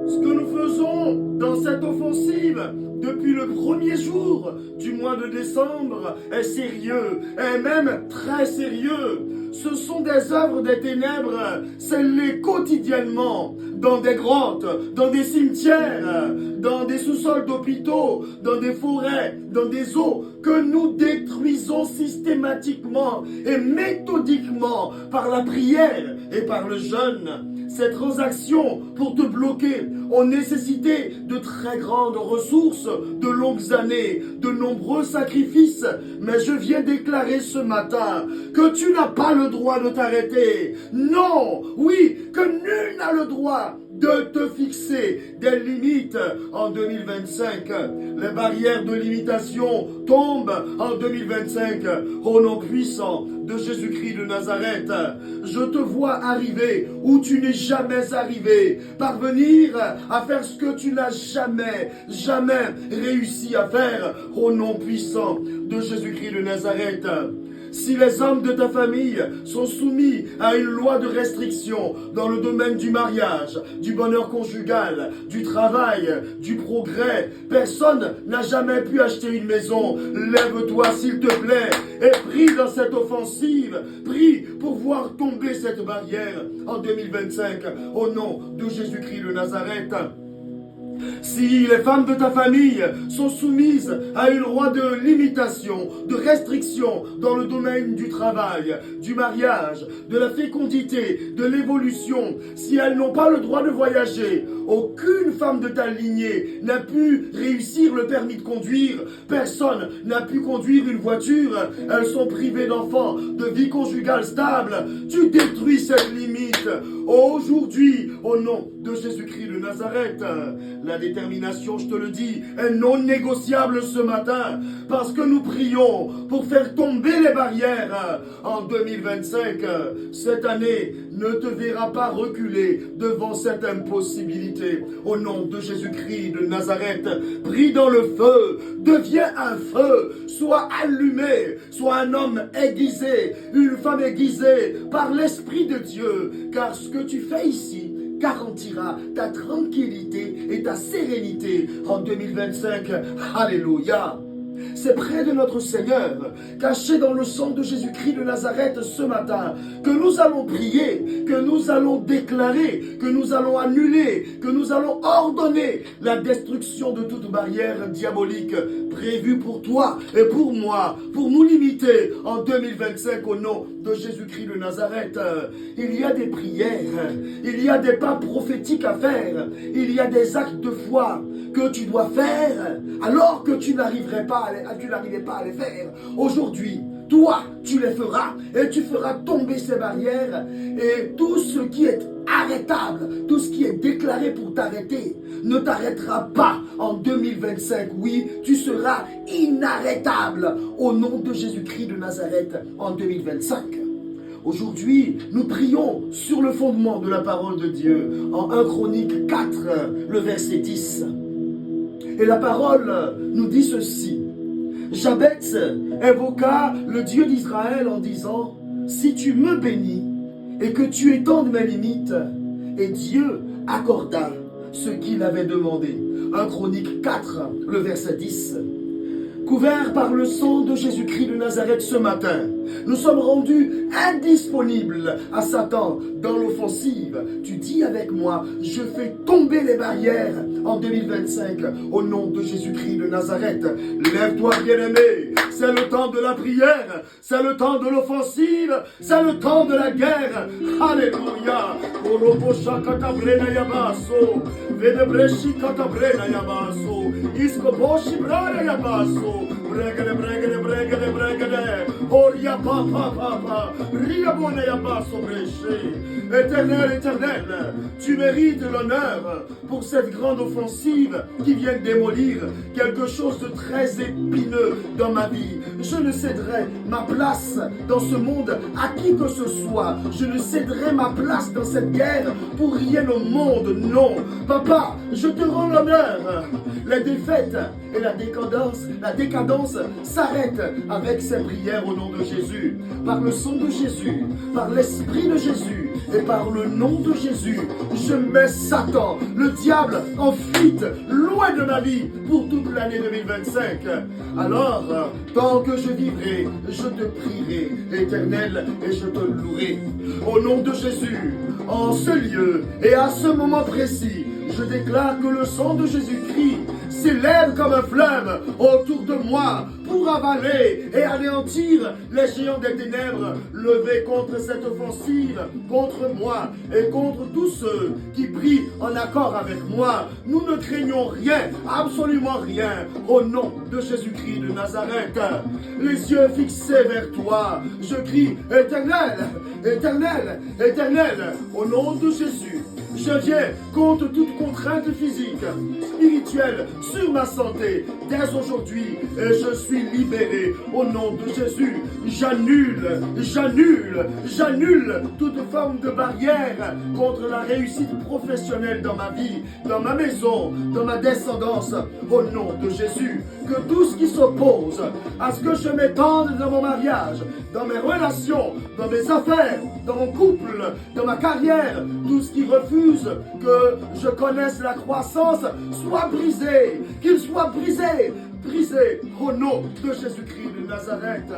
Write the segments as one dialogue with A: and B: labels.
A: Ce que nous faisons dans cette offensive depuis le premier jour du mois de décembre est sérieux, et même très sérieux. Ce sont des œuvres des ténèbres, scellées quotidiennement dans des grottes, dans des cimetières, dans des sous-sols d'hôpitaux, dans des forêts, dans des eaux, que nous détruisons systématiquement et méthodiquement par la prière et par le jeûne. Ces transactions pour te bloquer ont nécessité de très grandes ressources, de longues années, de nombreux sacrifices. Mais je viens déclarer ce matin que tu n'as pas le droit de t'arrêter. Non, oui, que nul n'a le droit de te fixer des limites en 2025. Les barrières de limitation tombent en 2025 au nom puissant de Jésus-Christ de Nazareth. Je te vois arriver où tu n'es jamais arrivé, parvenir à faire ce que tu n'as jamais réussi à faire au nom puissant de Jésus-Christ de Nazareth. Si les hommes de ta famille sont soumis à une loi de restriction dans le domaine du mariage, du bonheur conjugal, du travail, du progrès, personne n'a jamais pu acheter une maison. Lève-toi s'il te plaît et prie dans cette offensive. Prie pour voir tomber cette barrière en 2025 au nom de Jésus-Christ de Nazareth. Si les femmes de ta famille sont soumises à une loi de limitation, de restriction dans le domaine du travail, du mariage, de la fécondité, de l'évolution, si elles n'ont pas le droit de voyager, aucune femme de ta lignée n'a pu réussir le permis de conduire, personne n'a pu conduire une voiture, elles sont privées d'enfants, de vie conjugale stable, tu détruis cette limite. Aujourd'hui, au nom de Jésus-Christ de Nazareth, la détermination, je te le dis, est non négociable ce matin, parce que nous prions pour faire tomber les barrières en 2025. Cette année ne te verra pas reculer devant cette impossibilité. Au nom de Jésus-Christ de Nazareth, prie dans le feu, deviens un feu, sois allumé, sois un homme aiguisé, une femme aiguisée par l'Esprit de Dieu, car ce que tu fais ici garantira ta tranquillité et ta sérénité en 2025. Alléluia. C'est près de notre Seigneur, caché dans le sang de Jésus-Christ de Nazareth ce matin, que nous allons prier, que nous allons déclarer, que nous allons annuler, que nous allons ordonner la destruction de toute barrière diabolique prévue pour toi et pour moi, pour nous limiter en 2025 au nom de Jésus-Christ de Nazareth. Il y a des prières, il y a des pas prophétiques à faire, il y a des actes de foi que tu dois faire alors que tu n'arrivais pas à les faire. Aujourd'hui, toi, tu les feras et tu feras tomber ces barrières et tout ce qui est arrêtable, tout ce qui est déclaré pour t'arrêter, ne t'arrêtera pas en 2025. Oui, tu seras inarrêtable au nom de Jésus-Christ de Nazareth en 2025. Aujourd'hui, nous prions sur le fondement de la parole de Dieu en 1 Chronique 4, le verset 10. Et la parole nous dit ceci. Jabez invoqua le Dieu d'Israël en disant, si tu me bénis et que tu étendes mes limites, et Dieu accorda ce qu'il avait demandé. 1 Chronique 4, le verset 10. Couverts par le sang de Jésus-Christ de Nazareth ce matin, nous sommes rendus indisponibles à Satan dans l'offensive. Tu dis avec moi, je fais tomber les barrières en 2025 au nom de Jésus-Christ de Nazareth. Lève-toi bien-aimé, c'est le temps de la prière, c'est le temps de l'offensive, c'est le temps de la guerre. Alléluia. Éternel, éternel, tu mérites l'honneur pour cette grande offensive qui vient démolir quelque chose de très épineux dans ma vie. Je ne céderai ma place dans ce monde à qui que ce soit. Je ne céderai ma place dans cette guerre pour rien au monde. Non, papa, je te rends l'honneur. Les défaites et la décadence s'arrêtent avec ces prières au nom de Jésus. Par le sang de Jésus, par l'Esprit de Jésus, et par le nom de Jésus, je mets Satan, le diable, en fuite, loin de ma vie pour toute l'année 2025. Alors, tant que je vivrai, je te prierai, Éternel, et je te louerai. Au nom de Jésus, en ce lieu et à ce moment précis, je déclare que le sang de Jésus-Christ s'élève comme un fleuve autour de moi pour avaler et anéantir les géants des ténèbres levés contre cette offensive, contre moi et contre tous ceux qui prient en accord avec moi. Nous ne craignons rien, absolument rien, au nom de Jésus-Christ de Nazareth. Les yeux fixés vers toi, je crie, Éternel, Éternel, Éternel, au nom de Jésus. Je viens contre toute contrainte physique, spirituelle sur ma santé dès aujourd'hui et je suis libéré au nom de Jésus. J'annule toute forme de barrière contre la réussite professionnelle dans ma vie, dans ma maison, dans ma descendance au nom de Jésus. Que tout ce qui s'oppose à ce que je m'étende dans mon mariage, dans mes relations, dans mes affaires, dans mon couple, dans ma carrière, tout ce qui refuse que je connaisse la croissance soit brisé, qu'il soit brisé, brisé au nom de Jésus-Christ de Nazareth.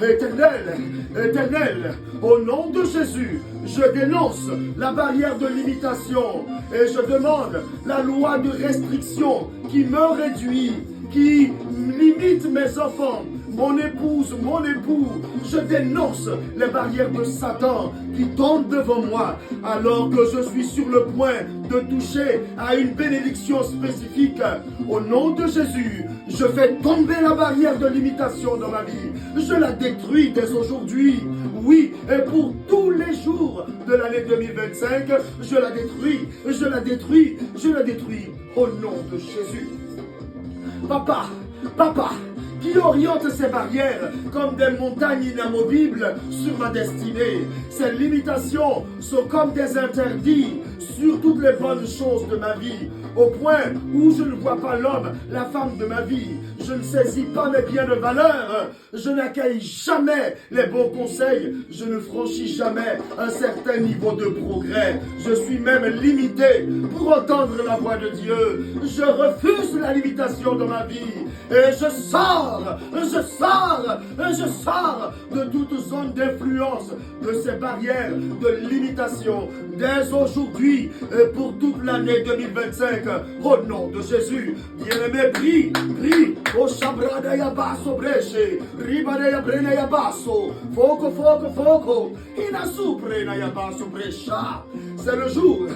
A: Éternel, Éternel, au nom de Jésus, je dénonce la barrière de limitation et je demande la loi de restriction qui me réduit, qui limite mes enfants, mon épouse, mon époux. Je dénonce les barrières de Satan qui tombent devant moi alors que je suis sur le point de toucher à une bénédiction spécifique. Au nom de Jésus, je fais tomber la barrière de limitation dans ma vie. Je la détruis dès aujourd'hui. Oui, et pour tous les jours de l'année 2025, je la détruis, je la détruis, je la détruis au nom de Jésus. Papa, papa, qui oriente ces barrières comme des montagnes inamovibles sur ma destinée. Ces limitations sont comme des interdits sur toutes les bonnes choses de ma vie, au point où je ne vois pas l'homme, la femme de ma vie. Je ne saisis pas mes biens de valeur. Je n'accueille jamais les bons conseils. Je ne franchis jamais un certain niveau de progrès. Je suis même limité pour entendre la voix de Dieu. Je refuse la limitation dans ma vie. Et je sors de toute zone d'influence, de ces barrières de limitation dès aujourd'hui et pour toute l'année 2025. Au nom de Jésus, bien-aimé, prie, prie. O shabrada ya basso bresce, ribada ya brena ya basso, foco, foco, foco, ina suprena ya basso brescia. C'est le jour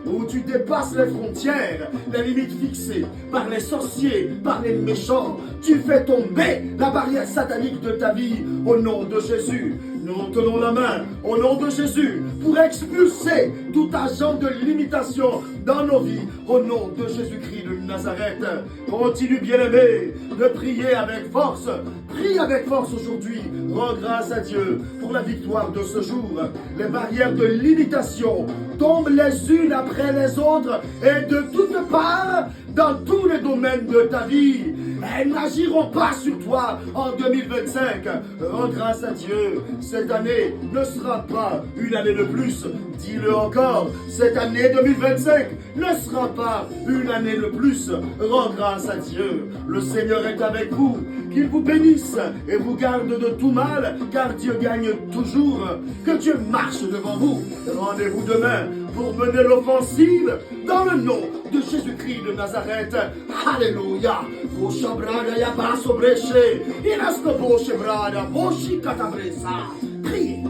A: où tu dépasses les frontières, les limites fixées par les sorciers, par les méchants. Tu fais tomber la barrière satanique de ta vie au nom de Jésus. Nous tenons la main au nom de Jésus pour expulser tout agent de limitation dans nos vies au nom de Jésus-Christ de Nazareth. Continue, bien-aimé, de prier avec force. Prie avec force aujourd'hui. Rends grâce à Dieu pour la victoire de ce jour. Les barrières de limitation tombent les unes après les autres et de toutes parts dans tous les domaines de ta vie. Elles n'agiront pas sur toi en 2025. Rends grâce à Dieu. Cette année ne sera pas une année de plus. Dis-le encore. Cette année 2025 ne sera pas une année de plus. Rends grâce à Dieu. Le Seigneur est avec vous. Qu'il vous bénisse et vous garde de tout mal, car Dieu gagne toujours. Que Dieu marche devant vous. Rendez-vous demain pour mener l'offensive dans le nom de Jésus-Christ de Nazareth. Alléluia. Brada ya basso bresce, inasto bosche brada, boshi catabresa. Priez.